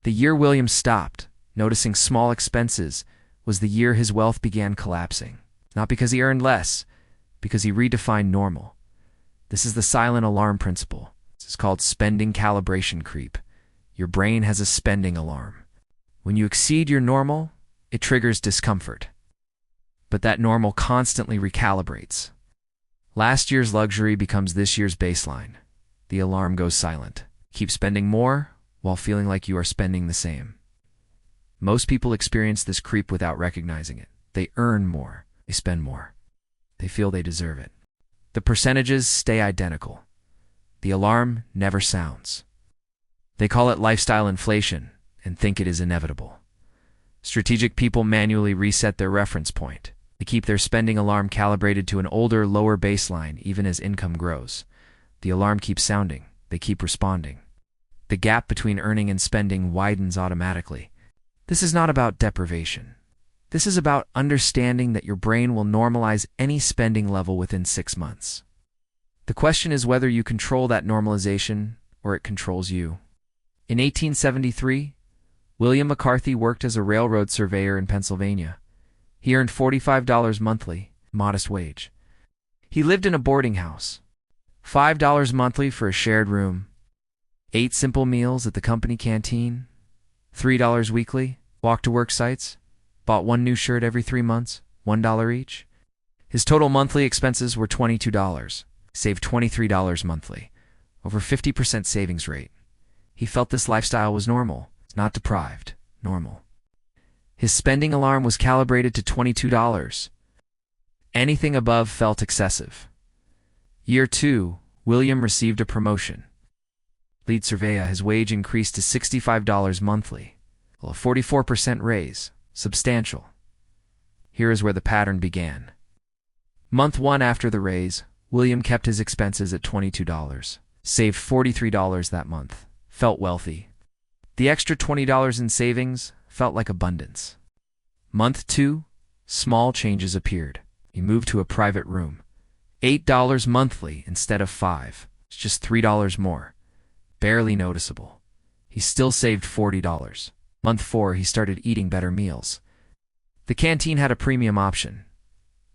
The year William stopped noticing small expenses was the year his wealth began collapsing. Not because he earned less, because he redefined normal. This is the silent alarm principle. This is called spending calibration creep. Your brain has a spending alarm. When you exceed your normal, it triggers discomfort. But that normal constantly recalibrates. Last year's luxury becomes this year's baseline. The alarm goes silent. Keep spending more while feeling like you are spending the same. Most people experience this creep without recognizing it. They earn more. They spend more. They feel they deserve it. The percentages stay identical. The alarm never sounds. They call it lifestyle inflation and think it is inevitable. Strategic people manually reset their reference point. They keep their spending alarm calibrated to an older, lower baseline even as income grows. The alarm keeps sounding. They keep responding. The gap between earning and spending widens automatically. This is not about deprivation. This is about understanding that your brain will normalize any spending level within 6 months. The question is whether you control that normalization or it controls you. In 1873, William McCarthy worked as a railroad surveyor in Pennsylvania. He earned $45 monthly, modest wage. He lived in a boarding house. $5 monthly for a shared room. 8 simple meals at the company canteen. $3 weekly, walk-to-work sites. Bought 1 new shirt every 3 months, $1 each. His total monthly expenses were $22. Saved $23 monthly. Over 50% savings rate. He felt this lifestyle was normal. It's not deprived. Normal. His spending alarm was calibrated to $22. Anything above felt excessive. Year 2, William received a promotion. Lead surveyor, his wage increased to $65 monthly. Well, a 44% raise. Substantial. Here is where the pattern began. Month 1 after the raise, William kept his expenses at $22. Saved $43 that month. Felt wealthy. The extra $20 in savings felt like abundance. Month 2, small changes appeared. He moved to a private room. $8 monthly instead of $5. It's just $3 more. Barely noticeable. He still saved $40. Month 4, he started eating better meals. The canteen had a premium option.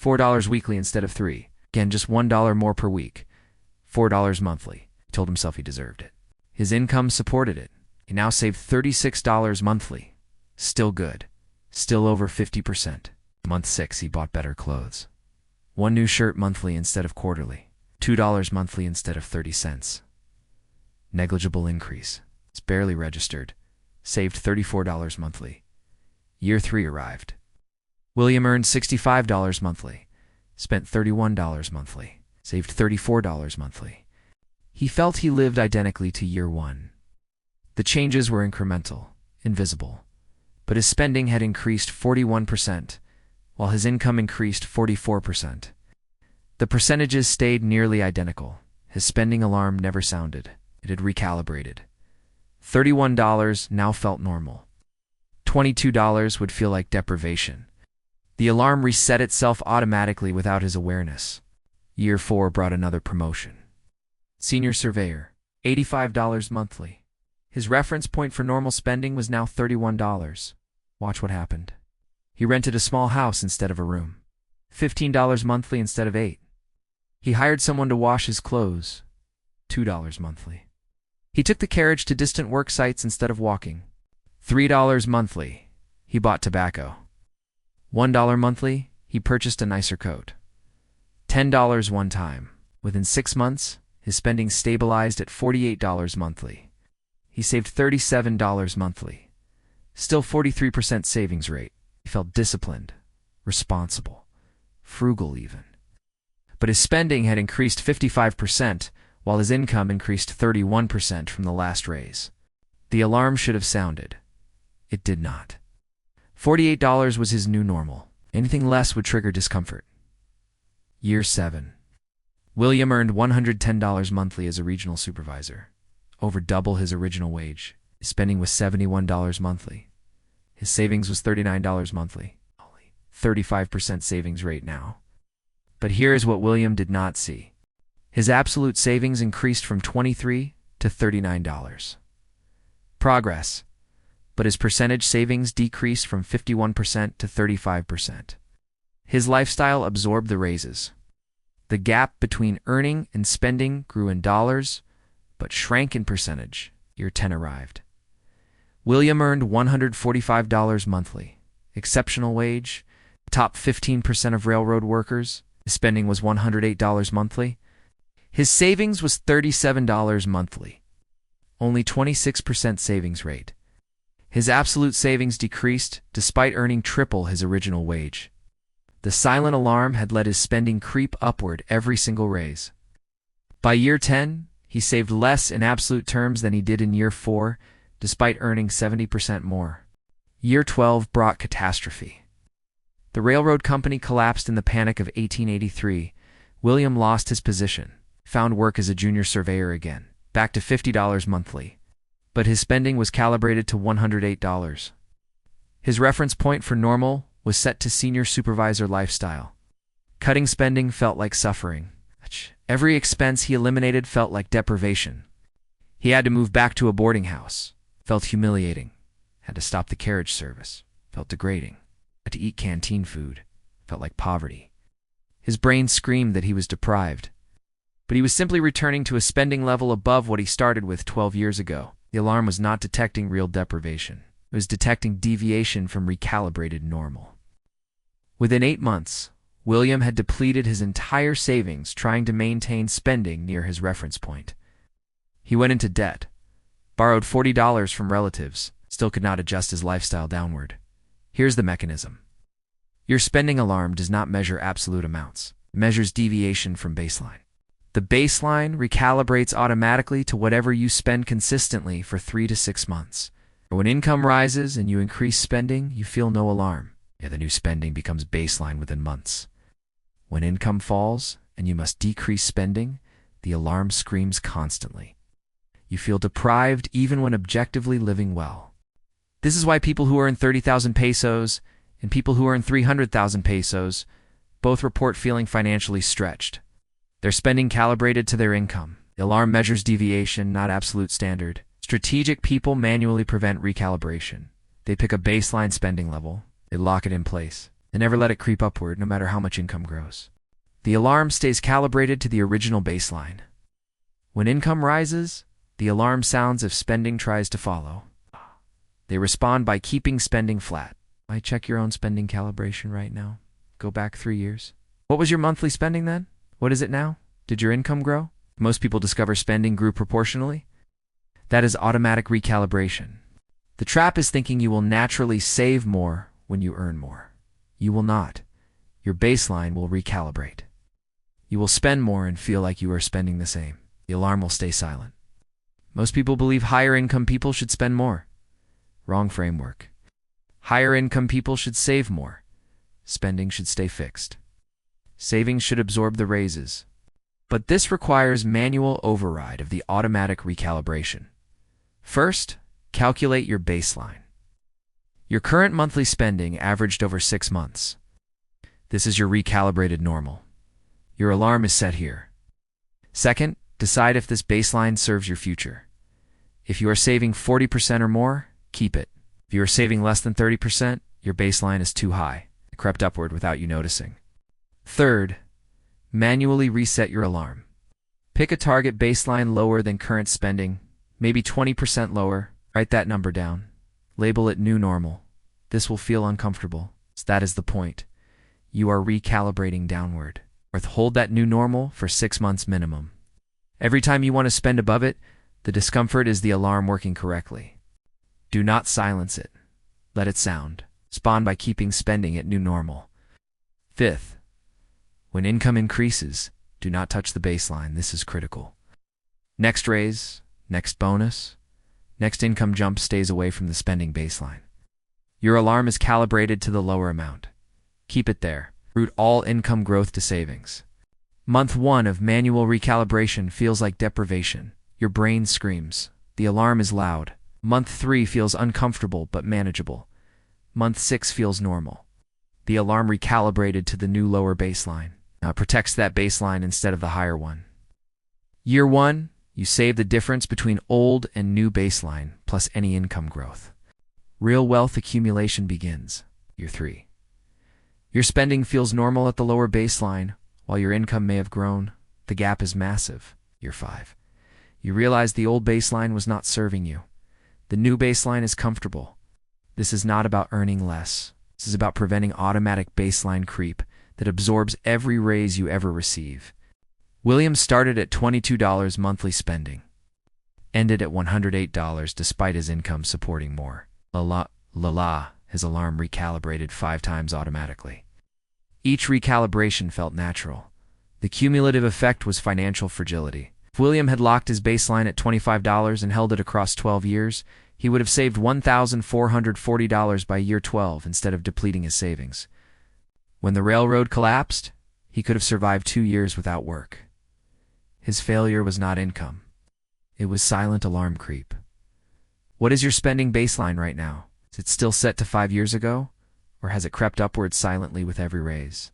$4 weekly instead of $3. Again, just $1 more per week. $4 monthly. He told himself he deserved it. His income supported it. He now saved $36 monthly. Still good. Still over 50%. Month 6, he bought better clothes. 1 new shirt monthly instead of quarterly. $2 monthly instead of 30 cents. Negligible increase. It's barely registered. Saved $34 monthly. Year 3 arrived. William earned $65 monthly. Spent $31 monthly. Saved $34 monthly. He felt he lived identically to year 1. The changes were incremental, invisible. But his spending had increased 41%, while his income increased 44%. The percentages stayed nearly identical. His spending alarm never sounded. It had recalibrated. $31 now felt normal. $22 would feel like deprivation. The alarm reset itself automatically without his awareness. Year 4 brought another promotion. Senior surveyor, $85 monthly. His reference point for normal spending was now $31. Watch what happened. He rented a small house instead of a room. $15 monthly instead of $8. He hired someone to wash his clothes. $2 monthly. He took the carriage to distant work sites instead of walking. $3 monthly. He bought tobacco. $1 monthly. He purchased a nicer coat. $10 one time. Within 6 months, his spending stabilized at $48 monthly. He saved $37 monthly. Still 43% savings rate. He felt disciplined, responsible, frugal even. But his spending had increased 55%, while his income increased 31% from the last raise. The alarm should have sounded. It did not. $48 was his new normal. Anything less would trigger discomfort. Year 7. William earned $110 monthly as a regional supervisor, over double his original wage. His spending was $71 monthly. His savings was $39 monthly. 35% savings rate now. But here is what William did not see. His absolute savings increased from $23 to $39. Progress. but his percentage savings decreased from 51% to 35%. His lifestyle absorbed the raises. The gap between earning and spending grew in dollars, but shrank in percentage. Year 10 arrived. William earned $145 monthly. Exceptional wage. Top 15% of railroad workers. His spending was $108 monthly. His savings was $37 monthly. Only 26% savings rate. His absolute savings decreased despite earning triple his original wage. The silent alarm had let his spending creep upward every single raise. By year 10, he saved less in absolute terms than he did in year 4, despite earning 70% more. Year 12 brought catastrophe. The railroad company collapsed in the panic of 1883. William lost his position, found work as a junior surveyor again, back to $50 monthly. But his spending was calibrated to $108. His reference point for normal was set to senior supervisor lifestyle. Cutting spending felt like suffering. Every expense he eliminated felt like deprivation. He had to move back to a boarding house. Felt humiliating. Had to stop the carriage service. Felt degrading. Had to eat canteen food. Felt like poverty. His brain screamed that he was deprived. But he was simply returning to a spending level above what he started with 12 years ago. The alarm was not detecting real deprivation. It was detecting deviation from recalibrated normal. Within 8 months, William had depleted his entire savings trying to maintain spending near his reference point. He went into debt, borrowed $40 from relatives, still could not adjust his lifestyle downward. Here's the mechanism. Your spending alarm does not measure absolute amounts. It measures deviation from baseline. The baseline recalibrates automatically to whatever you spend consistently for 3 to 6 months. When income rises and you increase spending, you feel no alarm. The new spending becomes baseline within months. When income falls and you must decrease spending, the alarm screams constantly. You feel deprived even when objectively living well. This is why people who earn 30,000 pesos and people who earn 300,000 pesos both report feeling financially stretched. Their spending calibrated to their income. The alarm measures deviation, not absolute standard. Strategic people manually prevent recalibration. They pick a baseline spending level. They lock it in place. They never let it creep upward, no matter how much income grows. The alarm stays calibrated to the original baseline. When income rises, the alarm sounds if spending tries to follow. They respond by keeping spending flat. I check your own spending calibration right now. Go back 3 years. What was your monthly spending then? What is it now? Did your income grow? Most people discover spending grew proportionally. That is automatic recalibration. The trap is thinking you will naturally save more when you earn more. You will not. Your baseline will recalibrate. You will spend more and feel like you are spending the same. The alarm will stay silent. Most people believe higher income people should spend more. Wrong framework. Higher income people should save more. Spending should stay fixed. Savings should absorb the raises. But this requires manual override of the automatic recalibration. First, calculate your baseline. Your current monthly spending averaged over 6 months. This is your recalibrated normal. Your alarm is set here. Second, decide if this baseline serves your future. If you are saving 40% or more, keep it. If you are saving less than 30%, your baseline is too high. It crept upward without you noticing. Third, manually reset your alarm. Pick a target baseline lower than current spending, maybe 20% lower. Write that number down. Label it new normal. This will feel uncomfortable. That is the point. You are recalibrating downward. Hold that new normal for 6 months minimum. Every time you want to spend above it, the discomfort is the alarm working correctly. Do not silence it. Let it sound. Respond by keeping spending at new normal. Fifth, when income increases, do not touch the baseline. This is critical. Next raise, next bonus, next income jump stays away from the spending baseline. Your alarm is calibrated to the lower amount. Keep it there. Route all income growth to savings. Month 1 of manual recalibration feels like deprivation. Your brain screams. The alarm is loud. Month 3 feels uncomfortable but manageable. Month 6 feels normal. The alarm recalibrated to the new lower baseline. Now it protects that baseline instead of the higher one. Year 1, you save the difference between old and new baseline plus any income growth. Real wealth accumulation begins. Year 3. Your spending feels normal at the lower baseline, while your income may have grown. The gap is massive. Year 5. You realize the old baseline was not serving you. The new baseline is comfortable. This is not about earning less. This is about preventing automatic baseline creep that absorbs every raise you ever receive. William started at $22 monthly spending, ended at $108 despite his income supporting more. His alarm recalibrated 5 times automatically. Each recalibration felt natural. The cumulative effect was financial fragility. If William had locked his baseline at $25 and held it across 12 years, he would have saved $1,440 by year 12 instead of depleting his savings. When the railroad collapsed, he could have survived 2 years without work. His failure was not income. It was silent alarm creep. What is your spending baseline right now? Is it still set to 5 years ago? Or has it crept upwards silently with every raise?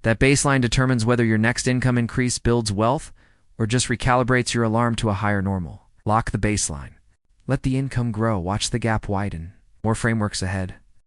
That baseline determines whether your next income increase builds wealth or just recalibrates your alarm to a higher normal. Lock the baseline. Let the income grow. Watch the gap widen. More frameworks ahead.